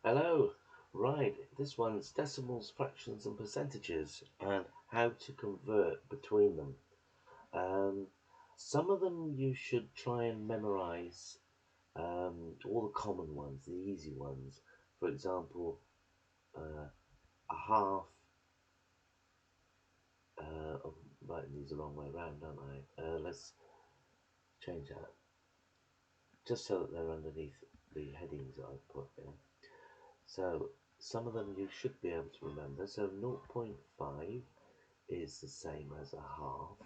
Hello. Right, this one's decimals, fractions, and percentages, and how to convert between them. Um, some of them you should try and memorize, all the common ones, the easy ones. For example, a half. I'm writing these the wrong way around, aren't I? Let's change that, just so that they're underneath the headings that I've put in. So some of them you should be able to remember. So 0.5 is the same as a half,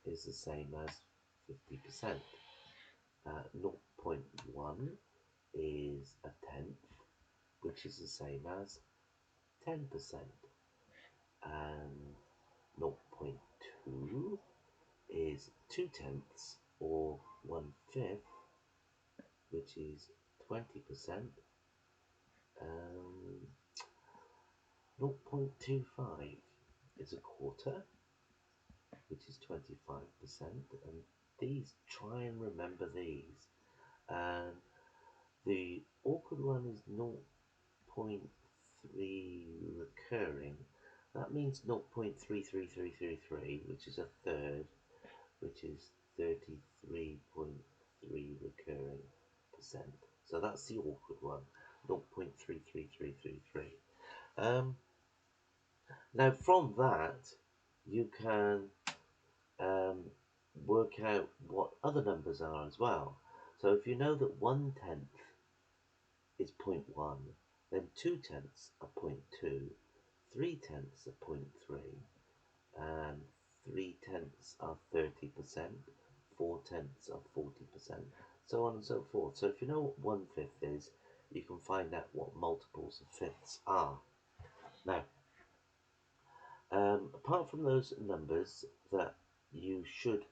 is the same as 50%. 0.1 is a tenth, which is the same as 10%. And 0.2 is 2/10 or 1/5, which is 20%. Um, 0.25 is a quarter, which is 25%. And these, try and remember these. And the awkward one is 0.3 recurring. That means 0.33333, which is a third, which is 33.3 recurring percent. So that's the awkward one, 0.33333. Um, Now from that, you can um, work out what other numbers are as well. So if you know that 1/10 is zero point 0.1, then 2/10 are 0.2, 3/10 are 0.3, and 3/10 are 30%, 4/10 are 40%, so on and so forth. So if you know what 1/5 is, you can find out what multiples of fifths are. Now, apart from those numbers that you should,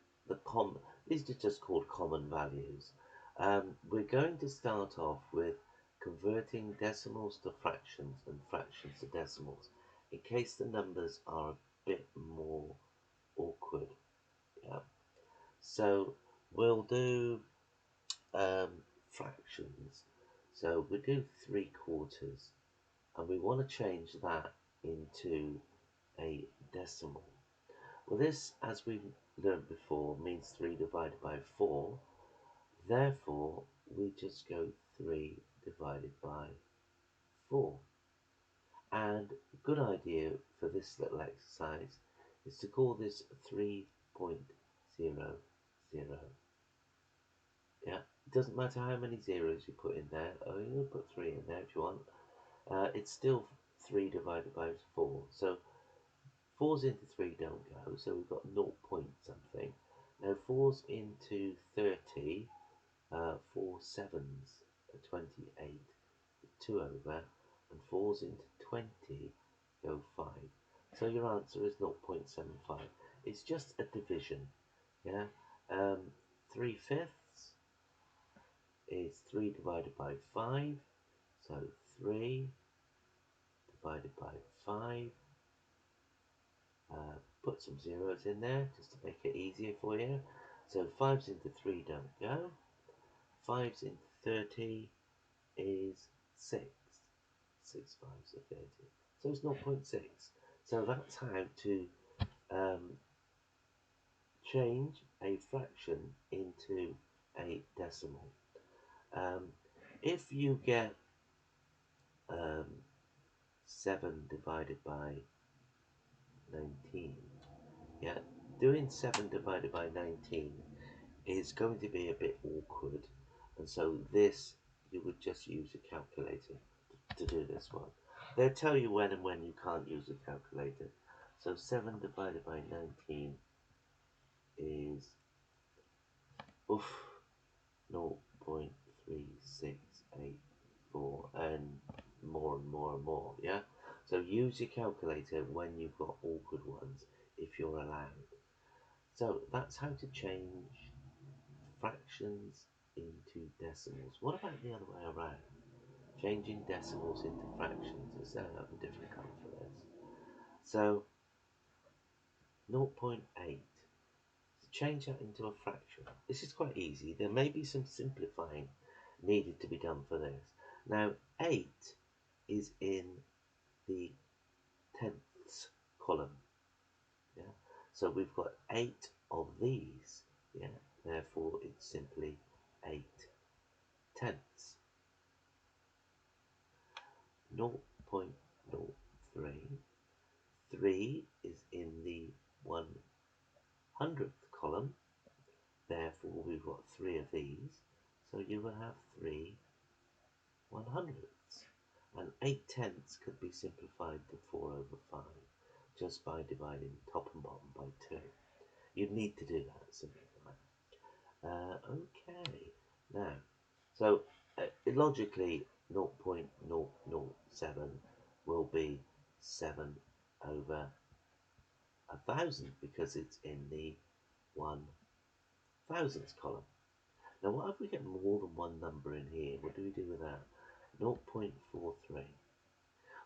these are just called common values. We're going to start off with converting decimals to fractions and fractions to decimals, in case the numbers are a bit more awkward. Yeah. So we'll do fractions. So we do 3/4, and we want to change that into a decimal. Well, this, as we learned before, means 3 divided by 4. Therefore, we just go 3 divided by 4. And a good idea for this little exercise is to call this 3.00. Yeah, it doesn't matter how many zeros you put in there. Oh, you can put 3 in there if you want. It's still 3 divided by 4. So 4's into 3 don't go, so we've got 0 point something. Now 4's into 30, 4 sevens are 28, 2 over, and 4's into 20, go 5. So your answer is 0.75. It's just a division, yeah? 3/5 is 3 divided by 5, so 3 divided by 5. Put some zeros in there just to make it easier for you. So 5's into 3 don't go. 5's into 30 is 6. 6 5's are 30. So it's 0.6. So that's how to um, change a fraction into a decimal. Um, if you get um, 7 divided by 19, yeah, doing 7 divided by 19 is going to be a bit awkward, and so this, you would just use a calculator to do this one. They'll tell you when you can't use a calculator. So 7 divided by 19 is oof, 0.3684, and more and more and more, yeah? So use your calculator when you've got awkward ones, if you're allowed. So that's how to change fractions into decimals. What about the other way around? Changing decimals into fractions. Let's set up a different colour for this. So 0.8. To change that into a fraction. This is quite easy. There may be some simplifying needed to be done for this. Now 8 is in the tenths column. Yeah. So we've got 8 of these. Yeah. Therefore, it's simply 8 tenths. 0.03. 3 is in the 100th column. Therefore, we've got 3 of these. So you will have 3 100ths. And 8 tenths could be simplified to 4 over 5 just by dividing top and bottom by 2. You'd need to do that, simple math. Okay, now, so logically 0.007 will be 7 over 1,000 because it's in the 1,000ths column. Now, what if we get more than one number in here? What do we do with that? 0.43.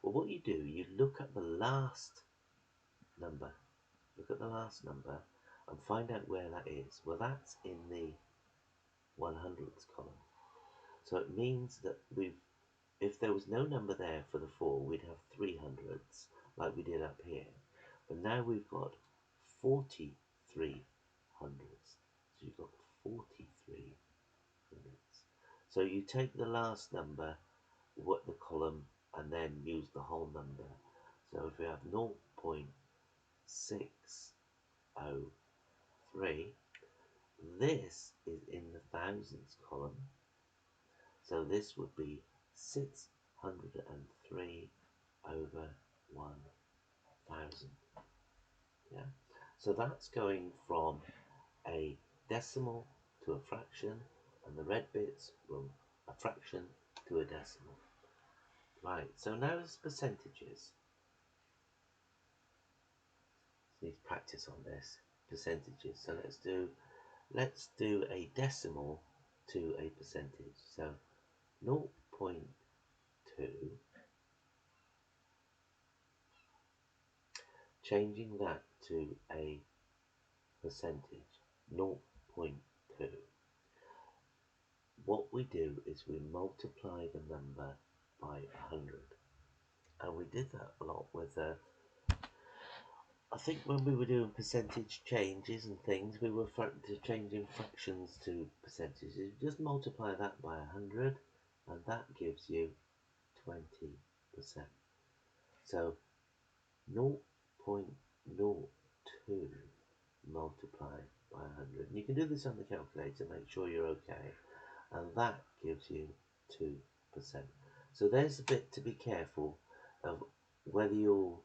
Well, what you do, you look at the last number. Look at the last number and find out where that is. Well, that's in the 100ths column. So it means that if there was no number there for the 4, we'd have 300ths like we did up here. But now we've got 43 hundredths. So you've got 43 hundredths. So you take the last number, what the column, and then use the whole number. So if we have 0.603, this is in the thousands column. So this would be 603 over 1,000. Yeah. So that's going from a decimal to a fraction, and the red bits from a fraction to a decimal. Right, so now it's percentages. Need practice on this. Percentages. So let's do a decimal to a percentage. So 0.2, changing that to a percentage, 0.2. What we do is we multiply the number by 100. And we did that a lot with I think when we were doing percentage changes and things, we were changing fractions to percentages. You just multiply that by 100, and that gives you 20%. So 0.02 multiplied by 100. And you can do this on the calculator, make sure you're okay. And that gives you 2%. So there's a bit to be careful of whether you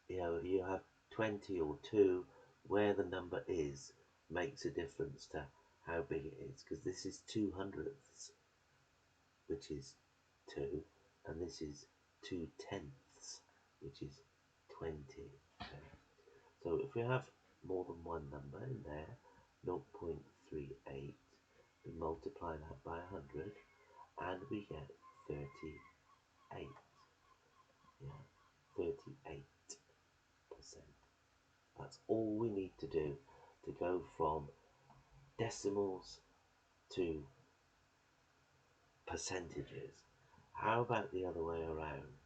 have 20 or 2, where the number is makes a difference to how big it is, because this is 200ths, which is 2, and this is 2/10ths, which is 20. Okay. So if we have more than one number in there, 0.38, we multiply that by 100, and we get 38. Yeah, 38%. That's all we need to do to go from decimals to percentages. How about the other way around?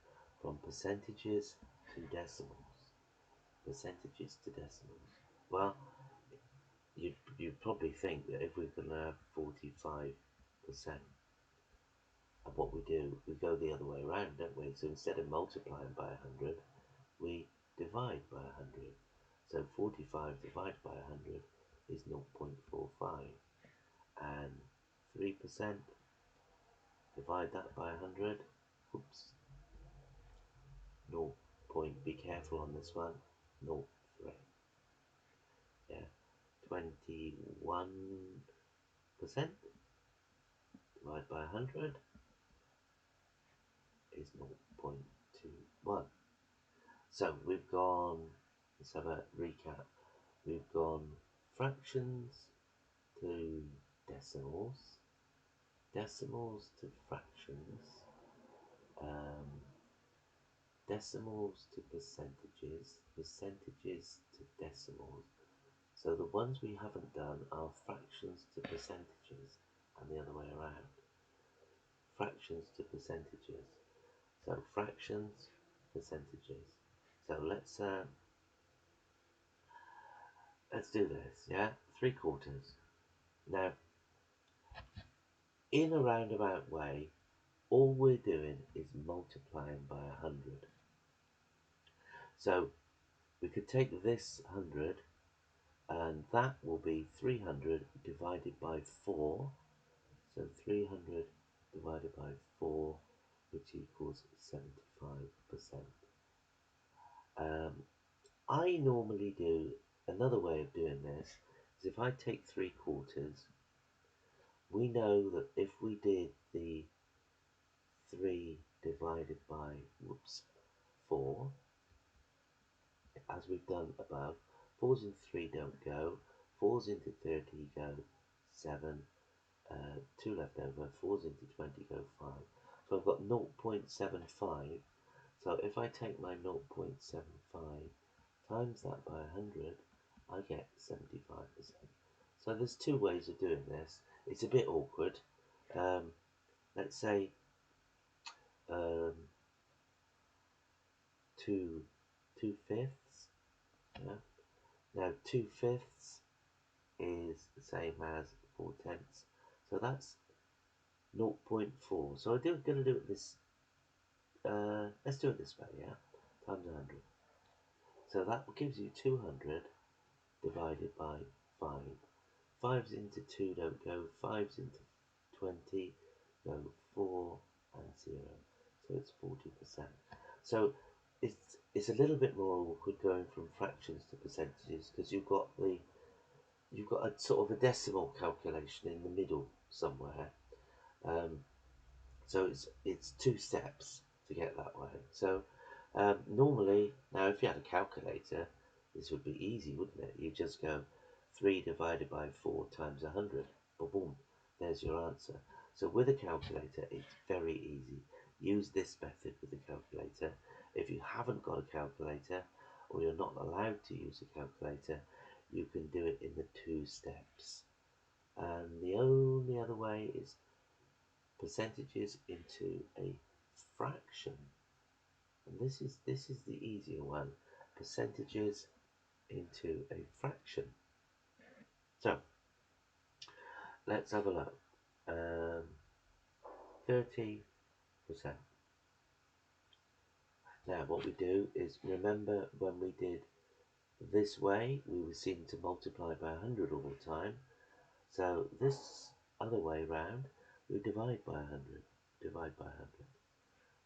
From percentages to decimals. Percentages to decimals. Well, you'd probably think that if we're going to have 45%, and what we do, we go the other way around, don't we? So instead of multiplying by 100, we divide by 100. So 45 divided by 100 is 0.45. And 3%, divide that by 100. Oops. 0. Be careful on this one. 0.3. Yeah. 21% divided by 100 is 0.21. So we've gone, let's have a recap. We've gone fractions to decimals, decimals to fractions, decimals to percentages, percentages to decimals. So the ones we haven't done are fractions to percentages and the other way around. Fractions to percentages. So fractions, percentages. So let's do this. Yeah, 3/4. Now, in a roundabout way, all we're doing is multiplying by 100. So we could take this 100, and that will be 300 divided by 4. So 300 divided by 4, which equals 75%. I normally do, another way of doing this is if I take 3/4, we know that if we did the 3 divided by 4, as we've done above, 4's into 3 don't go, 4's into 30 go 7, 2 left over, 4's into 20 go 5. So I've got 0.75. So if I take my 0.75 times that by 100, I get 75%. So there's two ways of doing this. It's a bit awkward. Let's say um, 2/5. Yeah. Now 2/5 is the same as 4/10. So that's 0.4. So I'm going to do it this. Let's do it this way. Yeah, times 100. So that gives you 200 divided by 5. 5's into 2 don't go, 5's into 20 go 4 and 0. So it's 40%. So it's a little bit more awkward going from fractions to percentages because you've got a sort of a decimal calculation in the middle somewhere. So it's 2 steps to get that way. So normally, now if you had a calculator, this would be easy, wouldn't it? You just go 3 divided by 4 times 100. Boom, there's your answer. So with a calculator, it's very easy. Use this method with a calculator. If you haven't got a calculator, or you're not allowed to use a calculator, you can do it in the 2 steps. And the only other way is percentages into a fraction. And this is the easier one. Percentages into a fraction. So let's have a look. 30%. Now what we do is, remember when we did this way, we were seen to multiply by 100 all the time. So this other way round, we divide by 100. Divide by 100.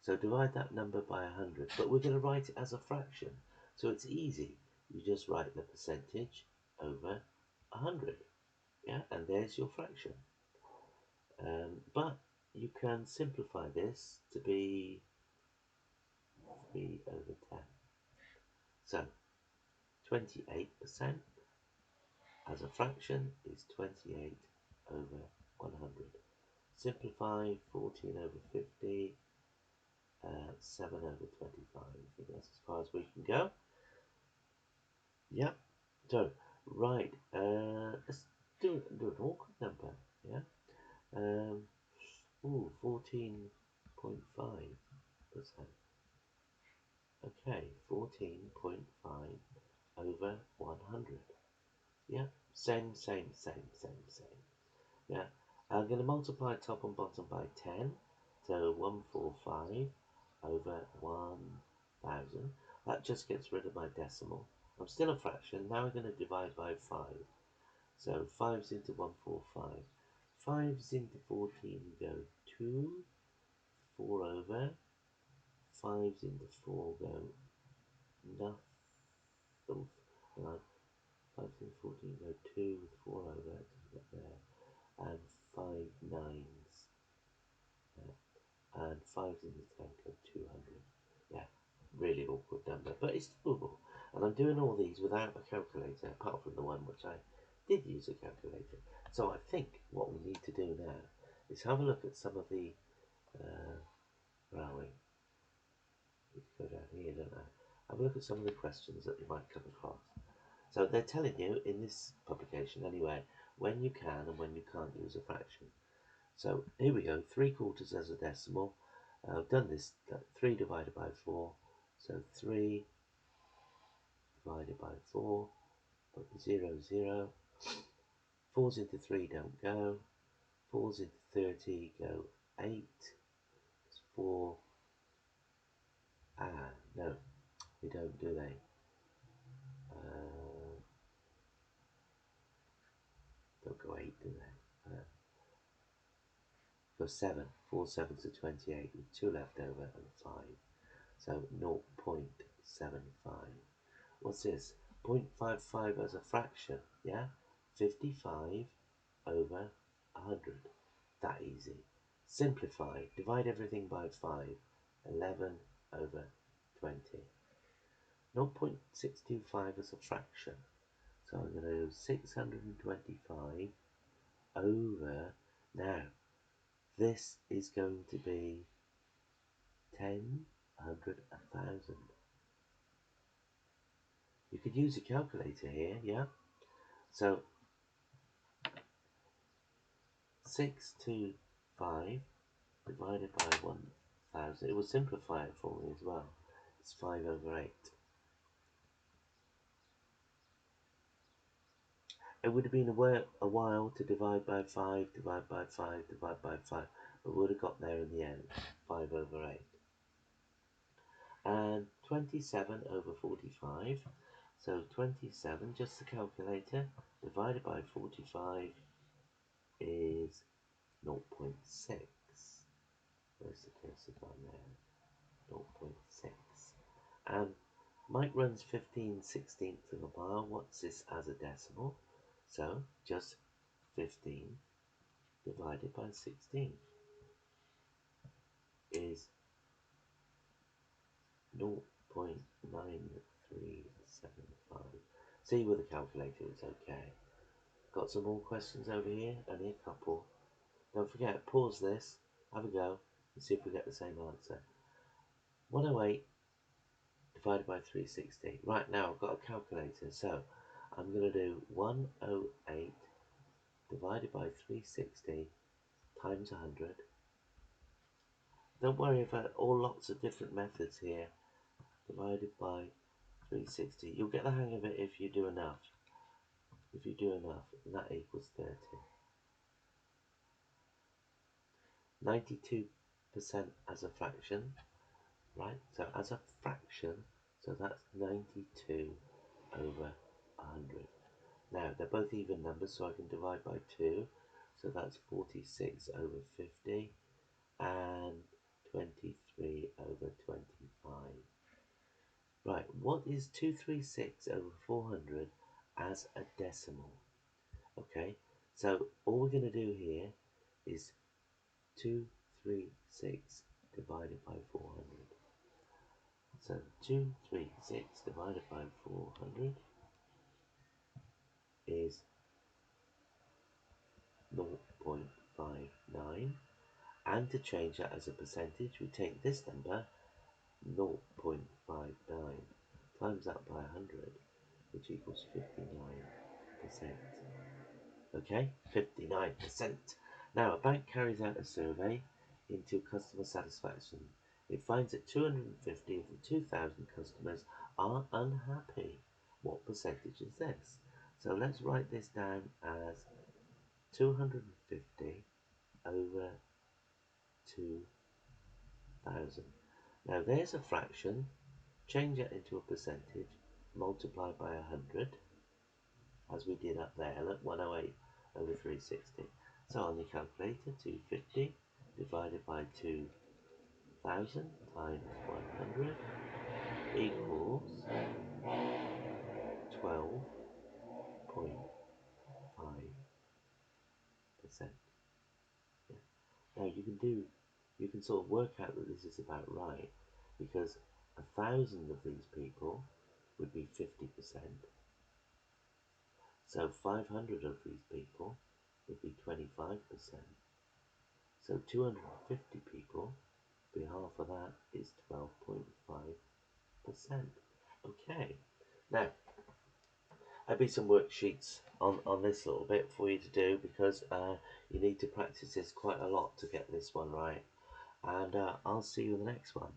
So divide that number by 100, but we're going to write it as a fraction. So it's easy. You just write the percentage over 100. Yeah, and there's your fraction. But you can simplify this to be 3 over 10. So 28% as a fraction is 28 over 100. Simplify 14 over 50, 7 over 25. I think that's as far as we can go. Yep. So, right. Let's do an awkward number. Yeah. 14.5%. Okay, 14.5 over 100. Yeah. Same. Yeah. I'm going to multiply top and bottom by 10. So 145 over 1000. That just gets rid of my decimal. I'm still a fraction. Now I'm going to divide by 5. So 5's into 145. 5's into 14 go 2. 4 over. 5's into 4 go nothing. No. 5's into 14 go 2 with 4 over. It doesn't get there. And 5 nines. And 5's into 10 go 200. Yeah, really awkward number, but it's doable. And I'm doing all these without a calculator, apart from the one which I did use a calculator. So I think what we need to do now is have a look at some of the, where are we? Need to go down here, don't I? Have a look at some of the questions that you might come across. So they're telling you, in this publication anyway, when you can and when you can't use a fraction. So here we go, 3/4 as a decimal. I've done this, 3 divided by 4, so 3 divided by 4, put 0, 0, 4s into 3 don't go, 4s into 30 go 8, 4, no, they don't, do they? Don't go 8, do they? Go 7, 4 7s are 28, with 2 left over and 5, so 0.75. What's this? 0.55 as a fraction, yeah? 55 over 100. That easy. Simplify. Divide everything by 5. 11 over 20. 0.625 as a fraction. So I'm going to do 625 over... Now, this is going to be 10, 100, 1,000. You could use a calculator here, yeah? So 625 divided by 1,000. It will simplify it for me as well. It's 5 over 8. It would have been a while to divide by 5, divide by 5, divide by 5, but we would have got there in the end. 5 over 8. And 27 over 45. So 27, just the calculator, divided by 45 is 0.6. Where's the cursor gone there? 0.6. And Mike runs 15/16 of a mile. What's this as a decimal? So just 15 divided by 16 is 0.9375. See with a calculator, it's okay. Got some more questions over here? Only a couple. Don't forget, pause this, have a go, and see if we get the same answer. 108 divided by 360. Right, now I've got a calculator, so I'm going to do 108 divided by 360 times 100. Don't worry about all lots of different methods here. Divided by 360. You'll get the hang of it if you do enough. If you do enough, and that equals 30. 92% as a fraction, right? So as a fraction, so that's 92 over 100. Now, they're both even numbers, so I can divide by 2. So that's 46 over 50 and 23 over 25. Right, what is 236 over 400 as a decimal? Okay, so all we're going to do here is 236 divided by 400. So 236 divided by 400 is 0.59. And to change that as a percentage, we take this number, 0.59, times that by 100, which equals 59%. Okay, 59%. Now, a bank carries out a survey into customer satisfaction. It finds that 250 of the 2,000 customers are unhappy. What percentage is this? So let's write this down as 250 over 2,000. Now there's a fraction. Change it into a percentage. Multiply by 100. As we did up there, look, 108 over 360. So on the calculator, 250 divided by 2,000 times 100 equals 12.5%. Yeah. Now you can sort of work out that this is about right, because 1,000 of these people would be 50%. So 500 of these people would be 25%. So 250 people, half of that is 12.5%. Okay, now there'll be some worksheets on this little bit for you to do, because you need to practice this quite a lot to get this one right. and I'll see you in the next one.